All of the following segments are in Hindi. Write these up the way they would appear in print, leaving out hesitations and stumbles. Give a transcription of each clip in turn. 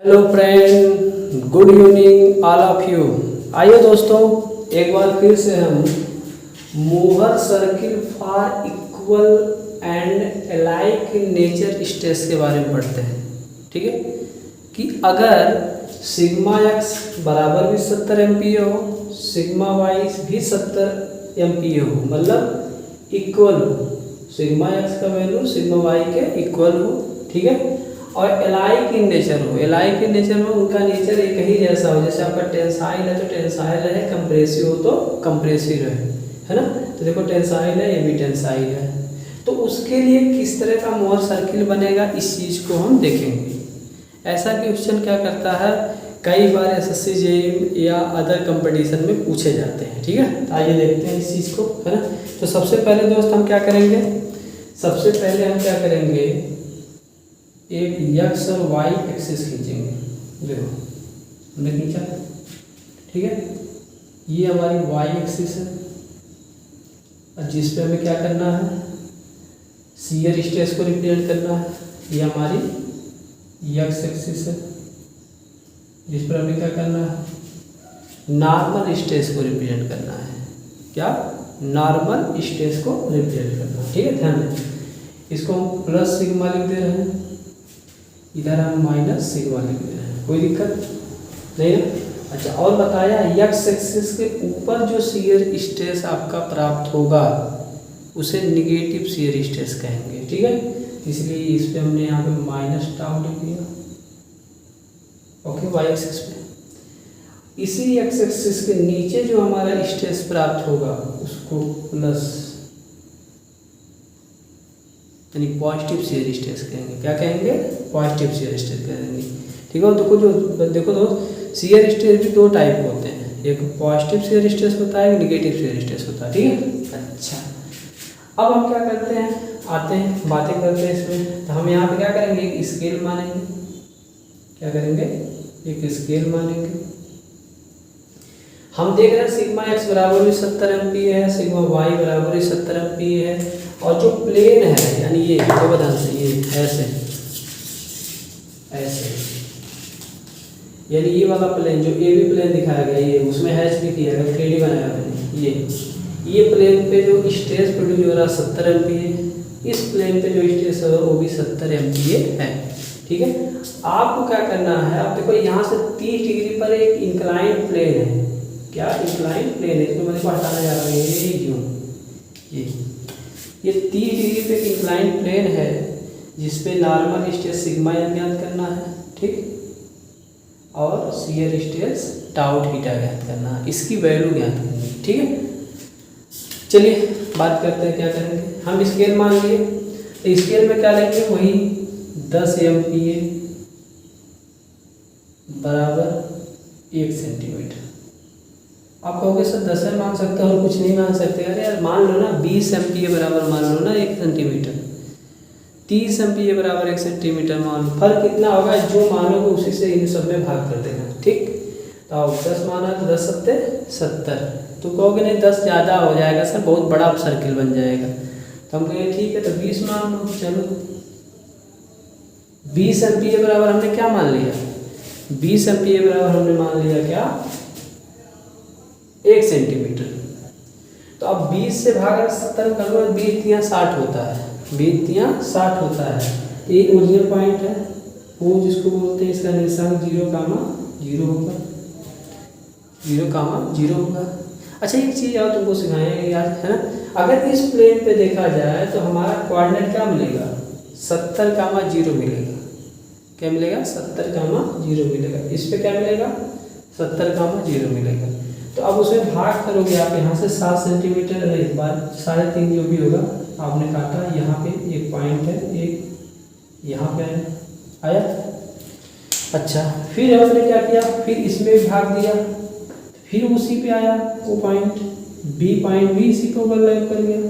Hello friend, good evening all of you. आइए दोस्तों, एक बार फिर से हम मोहर circle for equal and alike nature states के बारे में पढ़ते हैं। ठीक है कि अगर सिग्मा एक्स बराबर भी 70 एमपीए हो, सिग्मा वाई भी 70 एमपीए हो, मतलब इक्वल हो, सिग्मा एक्स का वैल्यू सिग्मा वाई के इक्वल हो। ठीक है, और एलाइक इन नेचर हो, एलाइक इन नेचर में उनका नेचर एक ही जैसा हो। जैसे आपका टेंसाइल है तो टेंसाइल रहे, कंप्रेसिव हो तो कंप्रेसिव रहे, है ना। तो देखो टेंसाइल है, ये भी टेंसाइल है, तो उसके लिए किस तरह का मोहर सर्किल बनेगा इस चीज़ को हम देखेंगे। ऐसा क्वेश्चन क्या करता है, कई बार एसएससी जेईई या अदर कंपटीशन में पूछे जाते हैं। ठीक है, तो आइए देखते हैं इस चीज़ को, है ना। तो सबसे पहले दोस्त हम क्या करेंगे, सबसे पहले हम क्या करेंगे, एक एक्स और वाई एक्सिस खींचेंगे। देखो हमने खींचा, ठीक है, ये हमारी वाई एक्सिस है और जिस पे हमें क्या करना है, शियर स्ट्रेस को रिप्रेजेंट करना है। ये हमारी एक्स एक्सिस है जिस पर हमें क्या करना है, नॉर्मल स्ट्रेस को रिप्रेजेंट करना है। क्या, नॉर्मल स्ट्रेस को रिप्रेजेंट करना है। ठीक है, ध्यान दें, इसको हम प्लस सिग्मा लिख दे रहे हैं, इधर हम माइनस सिग्मा लिख दे रहे हैं, कोई दिक्कत नहीं है। अच्छा, और बताया एक्स एक्सिस के ऊपर जो शियर स्ट्रेस आपका प्राप्त होगा उसे निगेटिव शियर स्ट्रेस कहेंगे। ठीक है, इसलिए इस पे हमने यहाँ पे माइनस टाउ लिख दिया। ओके, वाई एक्सिस पे। इसी एक्स एक्सिस के नीचे जो हमारा स्ट्रेस प्राप्त होगा उसको प्लस यानी पॉजिटिव शियर स्ट्रेस कहेंगे। क्या कहेंगे, पॉजिटिव शियर स्ट्रेस कहेंगे। ठीक है, देखो दोस्त, शियर स्ट्रेस भी दो टाइप के होते हैं, एक पॉजिटिव शियर स्ट्रेस होता है, एक निगेटिव शियर स्ट्रेस होता है। ठीक है, अच्छा, अब हम क्या करते हैं, आते हैं बातें करते हैं इसमें। तो हम यहाँ पे क्या करेंगे, एक स्केल मानेंगे। क्या करेंगे, एक स्केल मानेंगे। हम देख रहे हैं सिग्मा एक्स बराबर भी 70 एमपीए है, सिग्मा वाई बराबर भी 70 एमपीए है, और जो प्लेन है यानी ये तो बता दें, ये ऐसे ऐसे, यानी ये वाला प्लेन जो ए बी प्लेन दिखाया गया, ये उसमें हैच भी किया गया, 3D बनाया मैंने। ये प्लेन पे जो स्ट्रेस प्रोड्यूस हो रहा है 70 एमपीए, इस प्लेन पे जो स्ट्रेस हो रहा है वो भी 70 एमपीए है। ठीक है, आपको क्या करना है, आप देखो यहाँ से 30 डिग्री पर एक इंक्लाइन प्लेन है। क्या, इंक्लाइन प्लेन है, इसको मेरे को हटाना जा रहा है, ये 30 डिग्री पे एक इंक्लाइन प्लेन है जिसपे नॉर्मल स्ट्रेस सिग्मा एम ज्ञात करना है। ठीक, और शियर स्ट्रेस टाउ थीटा ज्ञात करना है, इसकी वैल्यू ज्ञात करनी है। ठीक है, चलिए बात करते हैं क्या करेंगे। हम स्केल मान लिए, तो स्केल में क्या लेंगे, वही 10 एमपीए बराबर 1 सेंटीमीटर। आप कहोगे सर 10 मान सकते हो और कुछ नहीं मान सकते। अरे यार मान लो ना, 20 एमपीए बराबर मान लो ना 1 सेंटीमीटर, 30 एमपीए बराबर 1 सेंटीमीटर मान लो। फर्क कितना होगा, जो मानोगे उसी से इन सब में भाग कर देना। ठीक, तो अब 10 माना तो 10 सत्ते 70, तो कहोगे नहीं 10 ज़्यादा हो जाएगा सर, बहुत बड़ा सर्किल बन जाएगा। तो हम कहेंगे ठीक है, तो 20 मान लो। चलो, 20 एमपीए बराबर हमने क्या मान लिया, 20 एमपीए बराबर हमने मान लिया क्या, 1 सेंटीमीटर। तो अब 20 से भाग 70 कर लो, 20 तिया 60 होता है, 20 तिया 60 होता है। ये ओरिजिनल पॉइंट है, वो जिसको बोलते हैं, इसका निशान 0, 0 होगा, 0, 0 होगा। अच्छा, एक चीज़ और तुमको सिखाएंगे यार, है ना। अगर इस प्लेन पे देखा जाए तो हमारा कोऑर्डिनेट क्या मिलेगा, 70, 0 मिलेगा। क्या मिलेगा, 70, 0 मिलेगा। इस पे क्या मिलेगा, 70, 0 मिलेगा। तो अब उसमें भाग करोगे आप, यहाँ से 7 सेंटीमीटर है, एक बार 3.5 जो भी होगा आपने काटा, यहाँ पे एक पॉइंट है, एक यहाँ पे आया। अच्छा, फिर हमने क्या किया, फिर इसमें भी भाग दिया, फिर उसी पे आया वो पॉइंट, बी पॉइंट भी इसी पे ओवरलैप कर गया,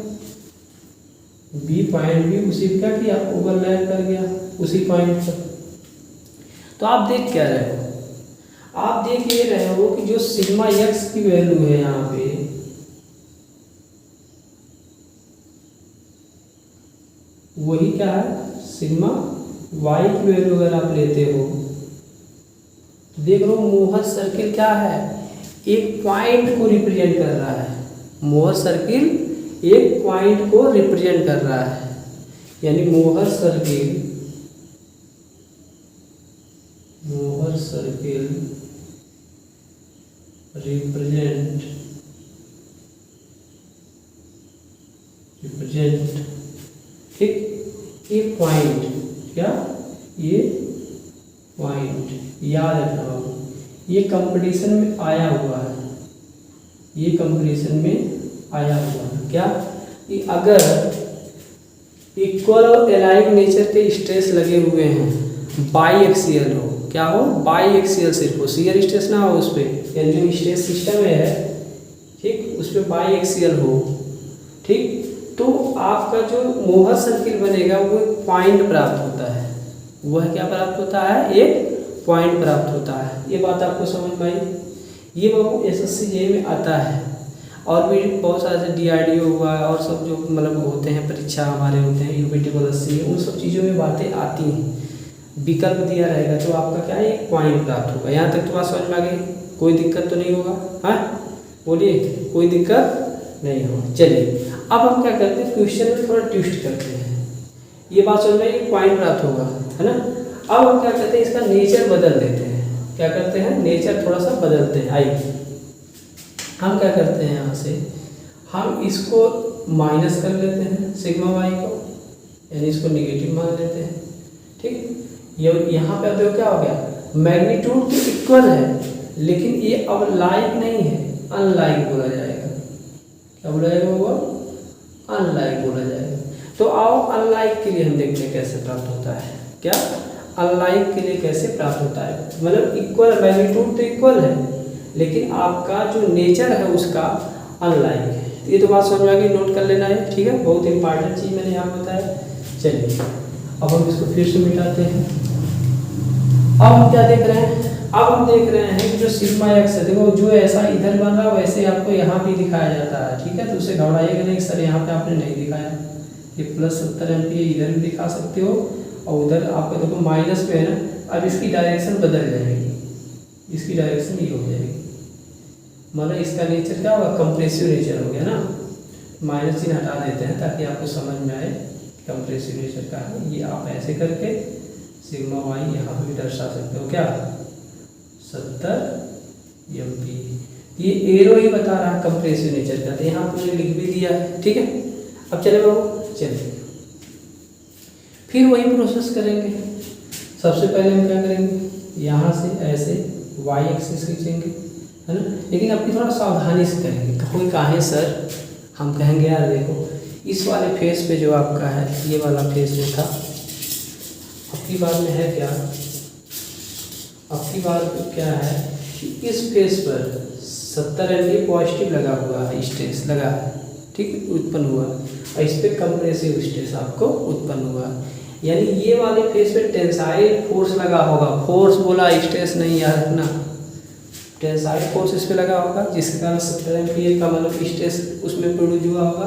बी पॉइंट भी उसी पे क्या किया, ओवरलैप कर गया उसी पॉइंट पर। तो आप देख क्या रहे हो, आप देख ये रहे हो कि जो सिग्मा एक्स की वैल्यू है यहाँ पे, वही क्या है, सिग्मा वाई की वैल्यू अगर आप लेते हो देख लो मोहर सर्किल क्या है, एक पॉइंट को रिप्रेजेंट कर रहा है। मोहर सर्किल एक पॉइंट को रिप्रेजेंट कर रहा है, यानी मोहर सर्किल रिप्रेजेंट ठीक एक पॉइंट, क्या ये पॉइंट याद रखना बाबू, ये कंपटीशन में आया हुआ है, ये कंपटीशन में आया हुआ है क्या कि अगर इक्वल और एलाइक नेचर के स्ट्रेस लगे हुए हैं, बाई एक्सियल हो, क्या हो बाई एक्सियल सिर्फ हो, शियर स्ट्रेस ना हो उस पर, यानी जो स्ट्रेस सिस्टम है ठीक उस पर बाई एक्सियल हो ठीक, तो आपका जो मोहर सर्किल बनेगा वो एक पॉइंट प्राप्त होता है, वह क्या प्राप्त होता है, एक पॉइंट प्राप्त होता है। ये बात आपको समझ में आई। ये बाबू एसएससी जे में आता है, और भी बहुत सारे DRDO हुआ और सब जो मतलब होते हैं परीक्षा हमारे होते हैं UPT पॉलिसी, उन सब चीज़ों में बातें आती हैं। विकल्प दिया रहेगा तो आपका क्या है एक पॉइंट प्राप्त होगा। यहाँ तक तो बात समझ में आ गई, कोई दिक्कत तो नहीं होगा, हाँ बोलिए, कोई दिक्कत नहीं होगा। चलिए अब हम क्या करते हैं, क्वेश्चन में थोड़ा ट्विस्ट करते हैं। ये बात समझ में एक पॉइंट प्राप्त होगा, है ना। अब हम क्या करते हैं, इसका नेचर बदल देते हैं। क्या करते हैं, नेचर थोड़ा सा बदलते हैं। आइए हम क्या करते हैं, यहाँ से हम इसको माइनस कर लेते हैं सिग्मा वाई को, यानी इसको निगेटिव मान लेते हैं ठीक। ये यहाँ पे देखो क्या हो गया, मैग्नीट्यूड तो इक्वल है लेकिन ये अब लाइक नहीं है, अनलाइक बोला जाएगा। क्या बोला जाएगा वो, अनलाइक बोला जाएगा। तो आओ अनलाइक के लिए हम देखते हैं कैसे प्राप्त होता है। क्या अनलाइक के लिए कैसे प्राप्त होता है, मतलब इक्वल, मैग्नीट्यूड तो इक्वल है लेकिन आपका जो नेचर है उसका अनलाइक है। ये तो बात समझ में आ गई, नोट कर लेना है ठीक है, बहुत इंपॉर्टेंट चीज़ मैंने यहाँ बताया। चलिए अब हम इसको फिर से मिटाते हैं। अब हम क्या देख रहे हैं, अब हम देख रहे हैं कि जो सिग्मा एक्स है, देखो जो ऐसा इधर बन रहा है वैसे आपको यहाँ भी दिखाया जाता है ठीक है। तो उसे घबराइएगा नहीं, सर यहाँ पे आपने नहीं दिखाया, ये +70 एम्पीयर इधर भी दिखा सकते हो और उधर आपको देखो माइनस में है ना। अब इसकी डायरेक्शन बदल जाएगी, इसकी डायरेक्शन ये हो जाएगी, मतलब इसका नेचर क्या होगा, कंप्रेसिव नेचर हो गया ना। माइनस चिन्ह हटा देते हैं ताकि आपको समझ में आए कंप्रेसिव नेचर का है। ये आप ऐसे करके सिग्मा वाई यहाँ पे भी दर्शा सकते हो, क्या 70 एम्पीयर। ये एरो ही बता रहा है कंप्रेसिव नेचर का, तो यहाँ आपने लिख भी दिया है ठीक है। अब चले बाबू, चलिए फिर वही प्रोसेस करेंगे। सबसे पहले हम क्या करेंगे, यहाँ से ऐसे वाई एक्सिस खींचेंगे, है ना। लेकिन अपनी थोड़ा सावधानी से करेंगे। कोई कहे सर, हम कहेंगे यार देखो इस वाले फेस पे जो आपका है, ये वाला फेस जो था, अब की बार में है क्या, अब की बार क्या है कि इस फेस पर 70 एम्पीयर पॉजिटिव लगा हुआ है, स्ट्रेस लगा है ठीक, उत्पन्न हुआ, और इस पर कंप्रेसिव स्ट्रेस आपको उत्पन्न हुआ। यानी ये वाले फेस पे टेंसाइल फोर्स लगा होगा, फोर्स बोला स्ट्रेस नहीं याद रखना, टेंसाइल फोर्स इस पे लगा होगा जिसके कारण 70 एम्पीयर का मतलब स्ट्रेस उसमें प्रोड्यूस हुआ होगा,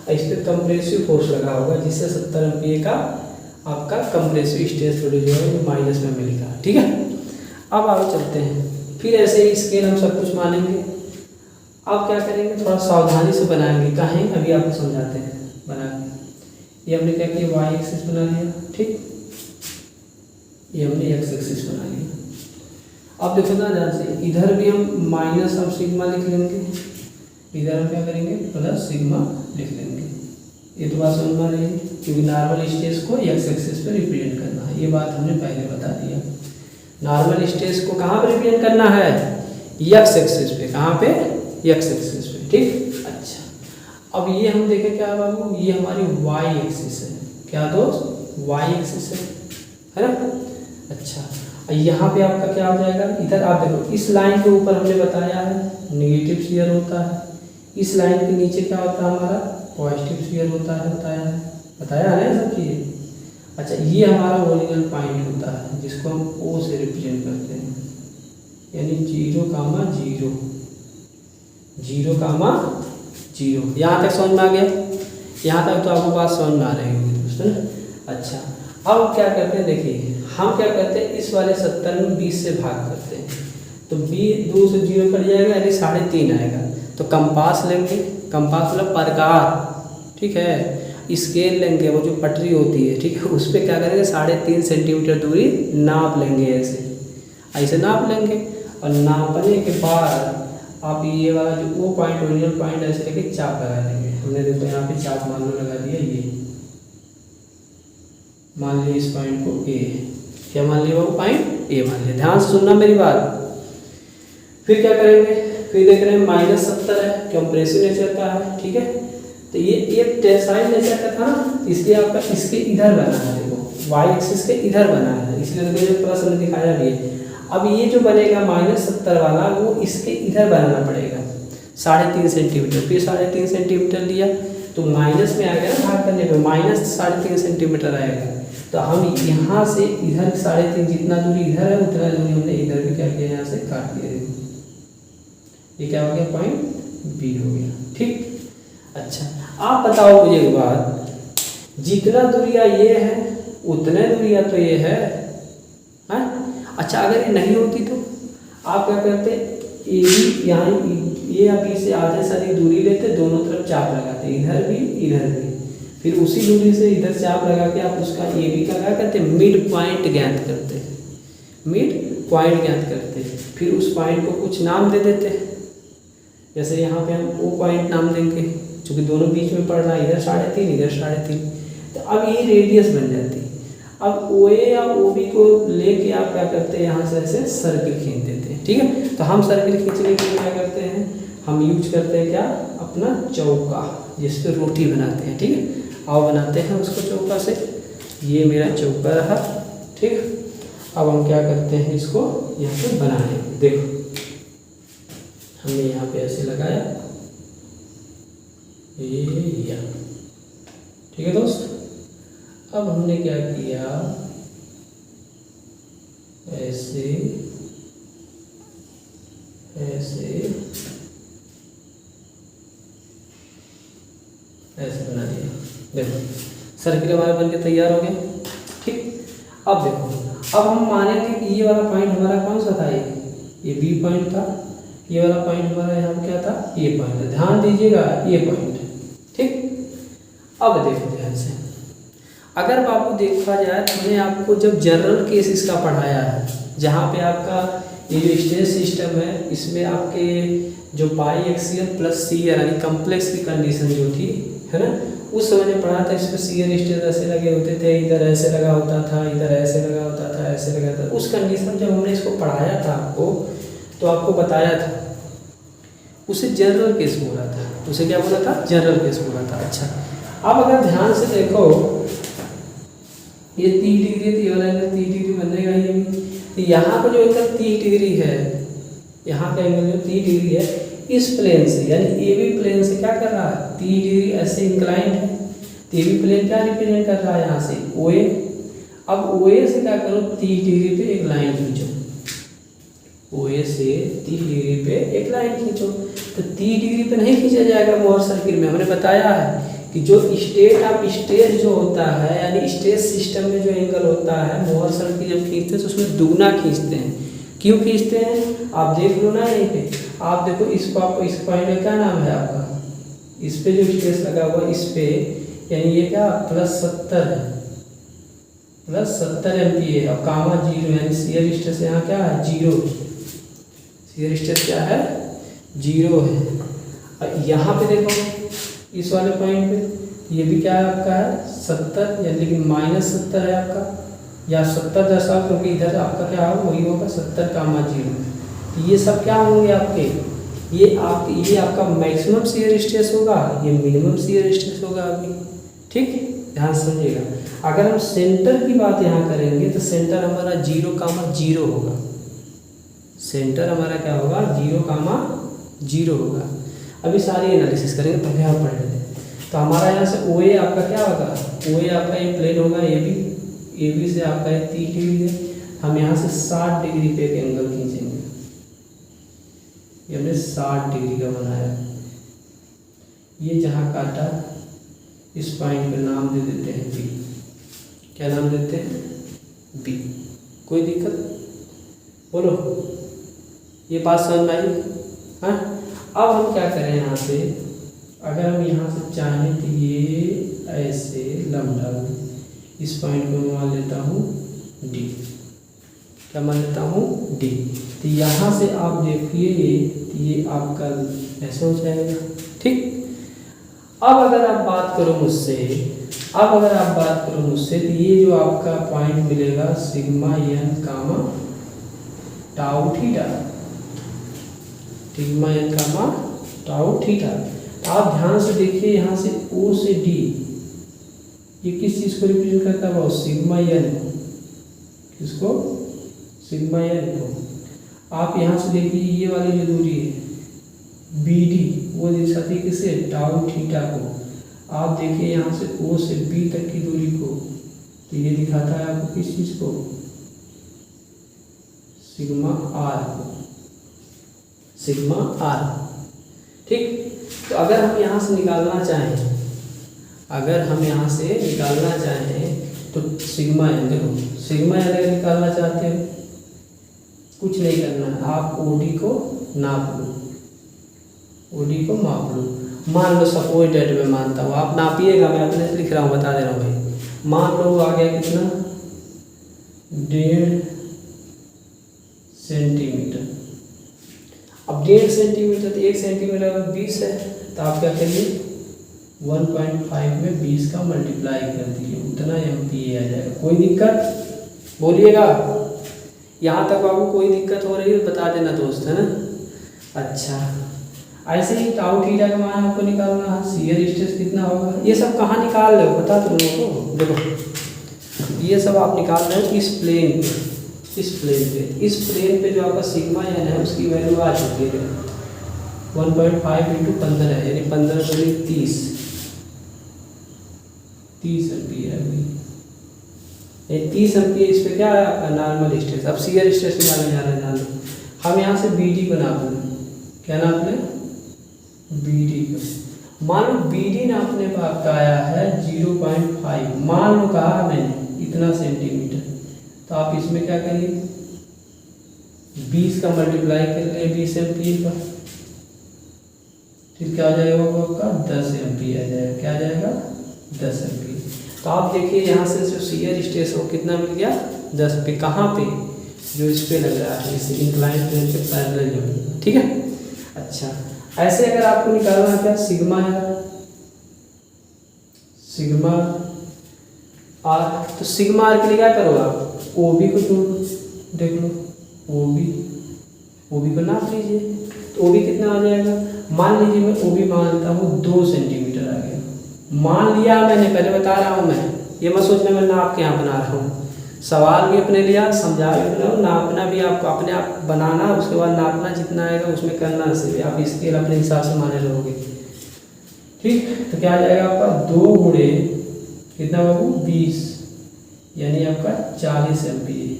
और इस पर कंप्रेसिव फोर्स लगा होगा जिससे 70 एम्पीयर का आपका कंप्रेसिव स्ट्रेस प्रोड्यूस हुआ, जो माइनस में मिलेगा ठीक है। अब आगे चलते हैं, फिर ऐसे ही स्केल हम सब कुछ मानेंगे। अब क्या करेंगे, थोड़ा सावधानी से बनाएंगे, कहें अभी आपको समझाते हैं बना के। ये हमने क्या किया, वाई एक्सिस बना लिया ठीक, ये हमने एक्स एक्सिस बना लिया। अब देखो ना ध्यान से, इधर भी हम माइनस अब सिग्मा लिख लेंगे, इधर हम क्या करेंगे प्लस सिग्मा लिख लेंगे। ये तो बात समझ में आ रही है, क्योंकि नॉर्मल स्ट्रेस को एक्स एक्सिस पे रिप्रेजेंट करना है, ये बात हमने पहले बता दिया। नॉर्मल स्ट्रेस को कहाँ पे रिप्रेजेंट करना है, एक्स एक्सिस पे, कहाँ पे, एक्स एक्सिस पे ठीक। अच्छा अब ये हम देखें क्या बाबू, ये हमारी वाई एक्सिस है, क्या दोस्त, वाई एक्सिस है ना। अच्छा यहाँ पे आपका क्या हो जाएगा, इधर आप देखो इस लाइन के ऊपर हमने बताया है नेगेटिव शियर होता है, इस लाइन के नीचे क्या होता है हमारा पॉजिटिव शियर होता है, बताया है ना सब चीज़ें। अच्छा ये हमारा ओरिजिनल पॉइंट होता है जिसको हम ओ से रिप्रेजेंट करते हैं, यानी 0, 0, 0, 0। यहाँ तक समझ में आ गया, यहाँ तक तो आपको बात समझ में आ रही होगी दोस्तों। अच्छा अब क्या करते हैं, देखिए हम क्या करते हैं, इस वाले 70 में 20 से भाग करते हैं, तो 2 से 0 कट जाएगा यानी 3.5 आएगा। तो कंपास लेंगे, कंपास मतलब प्रकार, ठीक है, स्केल लेंगे, वो जो पटरी होती है, ठीक है, उस पर क्या करेंगे 3.5 सेंटीमीटर दूरी नाप लेंगे, ऐसे नाप लेंगे। और नापने के बाद आप ये वाला जो वो पॉइंट ओरिजिनल पॉइंट ऐसे लेके चाप लगा देंगे। हमने देखो यहाँ पे चाप मान लो लगा दिया, ये मान लिया इस पॉइंट को ए, क्या मान लिया वो पॉइंट ए मान लिया। ध्यान से सुनना मेरी बात। फिर क्या करेंगे, फिर देख रहे हैं -70 है, कंप्रेसिव नेचर का है, ठीक है। तो ये एक टेंसाइल नेचर का था ना, इसलिए आपका इसके इधर बना है, देखो वाई एक्सिस के इधर बना है, इसलिए तो प्रश्न दिखाया भी है। अब ये जो बनेगा -70 वाला, वो इसके इधर बनाना पड़ेगा 3.5 सेंटीमीटर। फिर 3.5 सेंटीमीटर लिया तो माइनस में आ गया ना, भाग करने पे -3.5 सेंटीमीटर आएगा। तो हम यहाँ से इधर 3.5 जितना दूरी इधर है उतना दूरी हमने इधर भी क्या किया, यहाँ से काट दिया। ये क्या हो गया, पॉइंट बी हो गया, ठीक। अच्छा आप बताओ मुझे एक बात, जितना दूरिया ये है उतने दूरिया तो ये है, हाँ? अच्छा अगर ये नहीं होती तो आप क्या करते, ए बी यहाँ ये या बी से आधे से अधिक दूरी लेते, दोनों तरफ चाप लगाते, इधर भी इधर भी। फिर उसी दूरी से इधर चाप लगा के आप उसका ए बी का क्या करते, मिड पॉइंट ज्ञात करते, मिड पॉइंट ज्ञात करते। फिर उस पॉइंट को कुछ नाम दे देते, जैसे यहाँ पे हम ओ पॉइंट नाम देंगे, क्योंकि दोनों बीच में पड़ रहा है, इधर 3.5 इधर 3.5, तो अब ये रेडियस बन जाती है। अब ओ ए या ओ बी को लेके आप क्या करते हैं, यहाँ से ऐसे सर्किल खींच देते हैं, ठीक है। तो हम सर्किल खींचने के लिए क्या करते हैं, हम यूज करते हैं क्या, अपना चौका, जिस पे रोटी बनाते हैं, ठीक है। आओ बनाते हैं उसको चौका से। ये मेरा चौका रहा, ठीक। अब हम क्या करते हैं, इसको यहाँ पे बनाएंगे। देखो हमने यहाँ पे ऐसे लगाया, ये ठीक है दोस्त। अब हमने क्या किया, ऐसे ऐसे ऐसे बना दिया। देखो सर्किल हमारे बन के तैयार हो गए, ठीक। अब देखो, अब हम मानेंगे कि ये वाला पॉइंट हमारा कौन सा था, ये बी पॉइंट था, ये वाला पॉइंट हमारा यहाँ क्या था, ये पॉइंट था। ध्यान दीजिएगा, ये पॉइंट, ठीक। अब देखो ध्यान से, अगर बाबू देखा जाए तो मैंने आपको जब जनरल केस इसका पढ़ाया है, जहाँ पे आपका ये जो स्टेज सिस्टम है, इसमें आपके जो पाई एक्सियल प्लस सीयर यानी कम्प्लेक्स की कंडीशन जो थी, है ना, उस समय ने पढ़ा था। इसमें सीयर स्टेज ऐसे लगे होते थे, इधर ऐसे लगा होता था, इधर ऐसे लगा होता था, ऐसे लगा था। उस कंडीशन जब हमने इसको पढ़ाया था आपको, तो आपको बताया था, उसे जनरल केस बोला था। उसे क्या बोला था, जनरल केस बोला था। अच्छा अब अगर ध्यान से देखो, ये 30 डिग्री थी, वाला 30 डिग्री बनेगा ये भी। तो यहाँ का जो एंगल 30 डिग्री है, यहाँ का एंगल जो 30 डिग्री है, इस प्लेन से यानी ए बी प्लेन से क्या कर रहा है, 30 डिग्री ऐसे इंक्लाइंड है। तो ए बी प्लेन क्या रिप्रेजेंट कर रहा है, यहाँ से ओ ए। अब ओ ए से क्या करो, 30 डिग्री पे एक लाइन खींचो, ओ ए से 30 डिग्री पे एक लाइन खींचो। तो 30 डिग्री पे नहीं खींचा जाएगा मोहर सर्किल में। हमने बताया है कि जो स्टेट ऑफ स्टेज जो होता है, यानी स्टेज सिस्टम में जो एंगल होता है, मोहर सर्किल जब खींचते हैं तो उसमें दुगना खींचते हैं। क्यों खींचते हैं, आप देख लो ना, यहीं पे आप देखो, इसको आपको इस पॉइंट में क्या नाम है आपका, इस पे जो स्टेज लगा हुआ इस पे, यानी ये क्या +70 है, +70 MPa और कामा 0, यानी सीयर स्टेज यहाँ क्या है 0, सीयर स्टेज क्या है 0 है। और यहाँ पे देखो इस वाले पॉइंट पे ये भी क्या है आपका है 70, यानी लेकिन -70 है आपका, या 70 दशा, क्योंकि इधर आपका क्या होगा वही होगा 70 कामा 0। तो ये सब क्या होंगे आपके, ये आपका मैक्सिमम सीयर स्ट्रेस होगा, ये मिनिमम सीयर स्ट्रेस होगा अभी, ठीक। ध्यान समझिएगा। अगर हम सेंटर की बात यहाँ करेंगे तो सेंटर हमारा 0,0 होगा, सेंटर हमारा क्या होगा 0,0 होगा। अभी सारी एनालिसिस करेंगे, पहले आप पढ़ लेते हैं। तो हमारा यहाँ से ओ ए आपका क्या होगा, ओ ए आपका ये प्लेन होगा, ए बी से आपका ये 30 डिग्री है। हम यहाँ से 60 डिग्री पे एक एंगल खींचेंगे, ये हमने 60 डिग्री का बनाया। ये जहाँ काटा इस पॉइंट पे नाम दे देते हैं बी। क्या नाम देते हैं, बी। कोई दिक्कत? बोलो, ये बात समझ में आई? हाँ, अब हम क्या करें यहाँ से, अगर हम यहाँ से चाहें तो ये ऐसे लंबा, इस पॉइंट को मैं मान लेता हूँ डी। क्या मान लेता हूँ? डी। तो यहाँ से आप देखिए ये आपका ऐसे हो जाएगा। ठीक, अब अगर आप बात करो मुझसे तो ये जो आपका पॉइंट मिलेगा सिग्मा एन कामा टाउ थीटा, सिग्मा एन कामा टाउ थीटा। आप ध्यान से देखिए यहाँ से O से D ये किस चीज़ को रिप्रेजेंट करता है? सिग्मा एन को। किसको? सिग्मा एन को। आप यहाँ से देखिए ये वाली जो दूरी है BD वो दर्शाती है किसे? टाउ थीटा को। आप देखिए यहाँ से O से B तक की दूरी को, तो ये दिखाता है आपको किस चीज़ को? सिग्मा R को, सिग्मा R। ठीक, तो अगर हम यहाँ से निकालना चाहें, तो सिग्मा एन, देखो सिग्मा एन अगर निकालना चाहते हो कुछ नहीं करना है, आप OD को नाप लो, OD को माप लो। मान लो सपोज डेट में मानता हूँ, आप नापिएगा, मैं अपने से लिख रहा हूँ, बता दे रहा हूँ भाई। मान लो आ गया कितना? 1.5 सेंटीमीटर। अब 1.5 सेंटीमीटर तो 1 सेंटीमीटर में 20 है, तो आप क्या करिए 1.5 में 20 का मल्टीप्लाई कर दीजिए, उतना MPa आ जाएगा। कोई दिक्कत? बोलिएगा। यहाँ तक आपको कोई दिक्कत हो रही है बता देना दोस्त, है ना? अच्छा, ऐसे ही टाउ थीटा का मान आपको निकालना है, शियर स्ट्रेस कितना होगा, ये सब कहाँ निकाल रहे हो पता तुम लोगों को? देखो ये सब आप निकाल रहे हो इस प्लेन पे जो आपका सिग्मा एन है उसकी वैल्यू आ चुकी है 1.5 इंटू 15 है, यानी 15 से 30 एम्पियर है। ये 30 एम्पियर इस पे क्या है आपका? Normal stress. अब शियर स्ट्रेस निकालने जाना लो, हम यहाँ से BD को नाप लें। क्या नाप लें? BD को। मान लो BD नापने पर आपका आया है 0.5, मान लो कहा मैंने इतना सेंटीमीटर, तो आप इसमें क्या करिए 20 का मल्टीप्लाई कर ले 20 एम्पियर का, फिर क्या आ जाएगा वो आपका 10 एम्पियर आ जाएगा। क्या आ जाएगा? 10 एम्पियर। तो आप देखिए यहाँ से जो शियर स्ट्रेस हो कितना मिल गया? 10 पे। कहाँ पे? जो इस पे लग रहा है, इस इंक्लाइन प्लेन पे पैरेलल जो, ठीक है। अच्छा, ऐसे अगर आपको निकालना है क्या? सिग्मा आर, तो सिग्मा आर के लिए क्या करो आप? OB को देख लो, OB को नाप लीजिए, तो OB कितना आ जाएगा? मान लीजिए मैं OB मान लेता हूँ 2 सेंटीमीटर आ गया, मान लिया मैंने, पहले बता रहा हूँ मैं, ये मत सोचना मैं नाप के यहाँ बना रहा हूँ। सवाल भी अपने लिया, समझा भी अपने, नापना भी आपको अपने आप बनाना, उसके बाद नापना जितना आएगा उसमें करना से आप स्केल अपने हिसाब से माने रहोगे। ठीक, तो क्या आ जाएगा आपका 2 गुणे कितना बाबू? 20, यानी आपका 40 एम्पियर।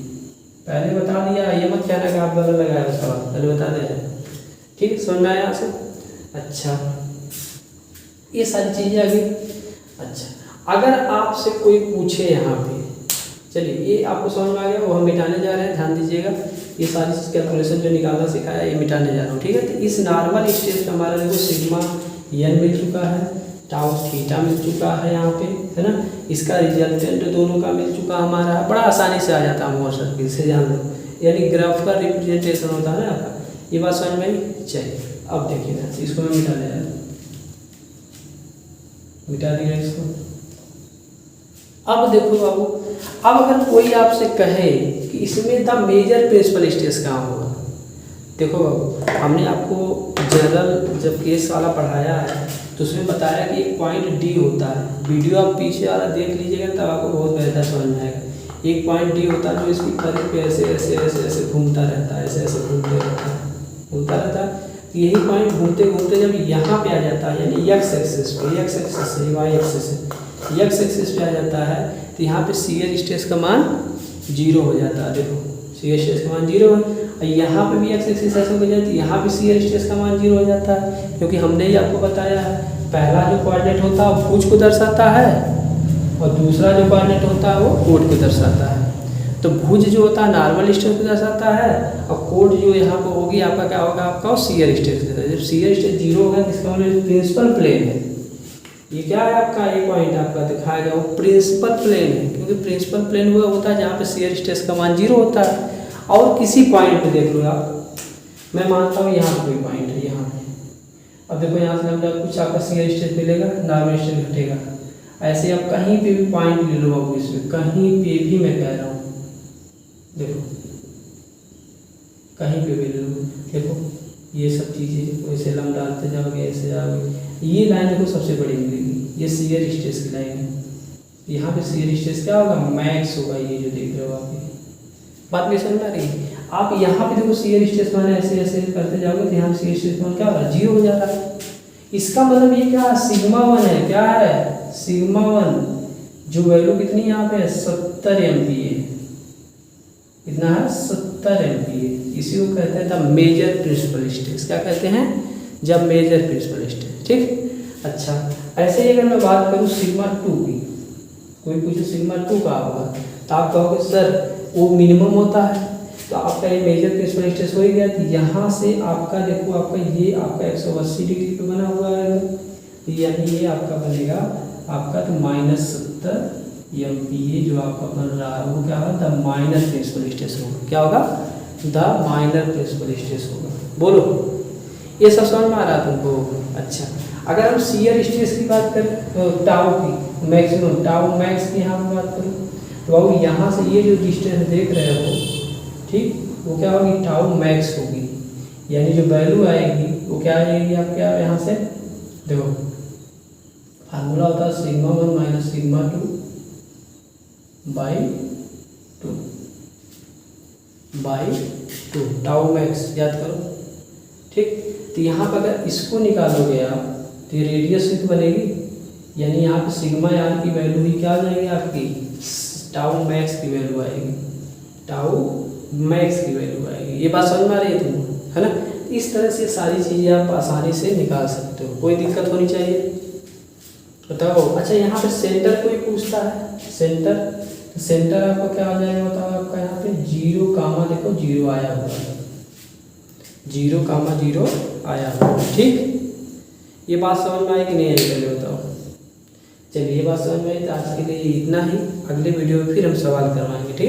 पहले बता दिया, ये मत कहना कि आप बगल लगाया उसका, पहले बता दे। ठीक, समझ में आया यहाँ से? अच्छा, ये सारी चीज़ें आ गई। अच्छा, अगर आपसे कोई पूछे यहाँ पे, चलिए ये आपको समझ में आ गया, वो हम मिटाने जा रहे हैं, ध्यान दीजिएगा। ये सारी कैलकुलेशन जो निकालना सिखाया ये मिटाने जा रहा हूँ, ठीक है। तो इस नॉर्मल स्टेज पे हमारा देखो सिग्मा एन मिल चुका है, टाउ थीटा मिल चुका है यहाँ पे, है ना। इसका रिजल्टेंट दोनों का मिल चुका हमारा, बड़ा आसानी से आ जाता है मोर सर्किल से, जान लो, यानी ग्राफ का रिप्रेजेंटेशन होता है ना आपका। ये बात समझ में आई? चलिए अब देखिए ना, इसको मैं मिटा दे रहा हूँ, मिटा दिया इसको। अब देखो बाबू, अब अगर कोई आपसे कहे कि इसमें द मेजर प्रिंसिपल स्ट्रेस कहाँ होगा, देखो बाबू हमने आपको जनरल जब केस वाला पढ़ाया है तो उसमें बताया कि एक पॉइंट डी होता है। वीडियो आप पीछे वाला देख लीजिएगा तब आपको बहुत बेहतर समझ में आएगा। एक पॉइंट डी होता है जो इसकी फर्क पे ऐसे ऐसे ऐसे ऐसे घूमता रहता है, ऐसे ऐसे घूमता रहता है। तो यही पॉइंट घूमते घूमते जब यहाँ पे आ जाता है, यानी एक्स एक्सिस पे, एक्स एक्सिस से वाई एक्सिस है, एक्स एक्सिस पे आ जाता है, तो यहाँ पे शियर स्ट्रेस का मान 0 हो जाता है। देखो शियर स्ट्रेस का मान 0 है, और यहाँ पे भी एक्स एक्सिस ऐसे हो जाती है, यहाँ पे शियर स्ट्रेस का मान 0 हो जाता है, क्योंकि हमने ही आपको बताया है पहला जो कोऑर्डिनेट होता है वो भुज को दर्शाता है और दूसरा जो कोऑर्डिनेट होता है वो कोड को दर्शाता है। तो भुज जो होता है नॉर्मल स्ट्रेस को दर्शाता है, और कोड जो यहाँ पर होगी आपका क्या होगा, आपका शियर स्ट्रेस। जब शियर स्ट्रेस जीरो होगा तो इसका मतलब प्रिंसिपल प्लेन है। ये क्या है आपका, ये पॉइंट आपका दिखाया गया वो प्रिंसिपल प्लेन है, क्योंकि प्रिंसिपल प्लेन वो होता है जहाँ पे शियर स्ट्रेस का मान जीरो होता है। और किसी पॉइंट पे देख लो आप, मैं मानता हूँ यहाँ पे कोई पॉइंट है, यहाँ पे अब देखो यहाँ से लंबा कुछ आपका शियर स्ट्रेस मिलेगा, नॉर्मल स्ट्रेस घटेगा। ऐसे आप कहीं पे भी पॉइंट ले लो बाबू, इसमें कहीं पे भी मैं कह रहा हूँ, देखो कहीं पे भी ले लो, देखो ये सब चीज़ें वैसे लम डालते जाओगे, ऐसे जाओगे, ये लाइन देखो सबसे बड़ी मिलेगी, ये शियर स्ट्रेस की लाइन है। यहाँ पे शियर स्ट्रेस क्या होगा, मैक्स होगा, ये जो देख रहे हो आप, ये बात नहीं समझ आ रही है। आप यहाँ पे देखो शियर स्ट्रेस मान ऐसे ऐसे करते जाओगे तो यहाँ शियर स्ट्रेस मान क्या हो रहा है, जीरो हो जा रहा है। इसका मतलब ये क्या सिग्मा वन है, क्या है सिग्मा वन, जो वैल्यू कितनी यहाँ पे है 70 MPa, इतना है 70 MPa। इसी को कहते हैं द मेजर प्रिंसिपल स्ट्रेस। क्या कहते हैं, जब मेजर प्रिंसिपल स्ट्रेस। ठीक, अच्छा ऐसे ही अगर मैं बात करूँ सिग्मा 2 की, कोई पूछे सिग्मा 2 का होगा तो आप कहोगे सर वो मिनिमम होता है, तो आपका ये मेजर प्रिंसिपल स्ट्रेस हो ही गया। तो यहाँ से आपका देखो, आपका ये आपका 180 डिग्री पे बना हुआ है, यानी ये आपका बनेगा आपका तो -70 MPa जो आपका बन रहा है वो क्या होगा, द माइनर प्रिंसिपल स्ट्रेस होगा। क्या होगा, द माइनर प्रिंसिपल स्ट्रेस होगा। बोलो ये सब समझ में आ रहा है तुमको। अच्छा अगर हम शियर स्ट्रेस की बात करें तो टाउ की मैक्सिमम, टाउ मैक्स की यहाँ पर बात करूँ तो बाबू यहाँ से ये जो डिस्टेंस देख रहे हो, ठीक, वो क्या होगी, टाउ मैक्स होगी, यानी जो वैल्यू आएगी वो क्या आएगी आपके यहाँ से, देखो फार्मूला होता है sigma 1 minus sigma 2 by 2 tau max याद करो। ठीक, तो यहाँ पर अगर इसको निकालोगे आप तो ये रेडियस ही तो बनेगी, यानी यहाँ पे सिग्मा यार की वैल्यू ही क्या आ जाएगी आपकी, टाउ मैक्स की वैल्यू आएगी, टाउ मैक्स की वैल्यू आएगी। ये बात समझ में आ रही है तुमको, है ना। इस तरह से सारी चीज़ें आप आसानी से निकाल सकते हो, कोई दिक्कत होनी चाहिए, बताओ। अच्छा यहाँ पे सेंटर कोई पूछता है, सेंटर, तो सेंटर आपको क्या आ जाएगा बताओ, आपका यहाँ पे 0 कामा देखो 0 आया हुआ है, 0 कामा 0 आया हुआ है। ठीक, ये बात समझ में आई कि नहीं आई पहले बताओ। चलिए ये बात समझ में आई तो आज के लिए इतना ही, अगले वीडियो में फिर हम सवाल करवाएंगे। ठीक।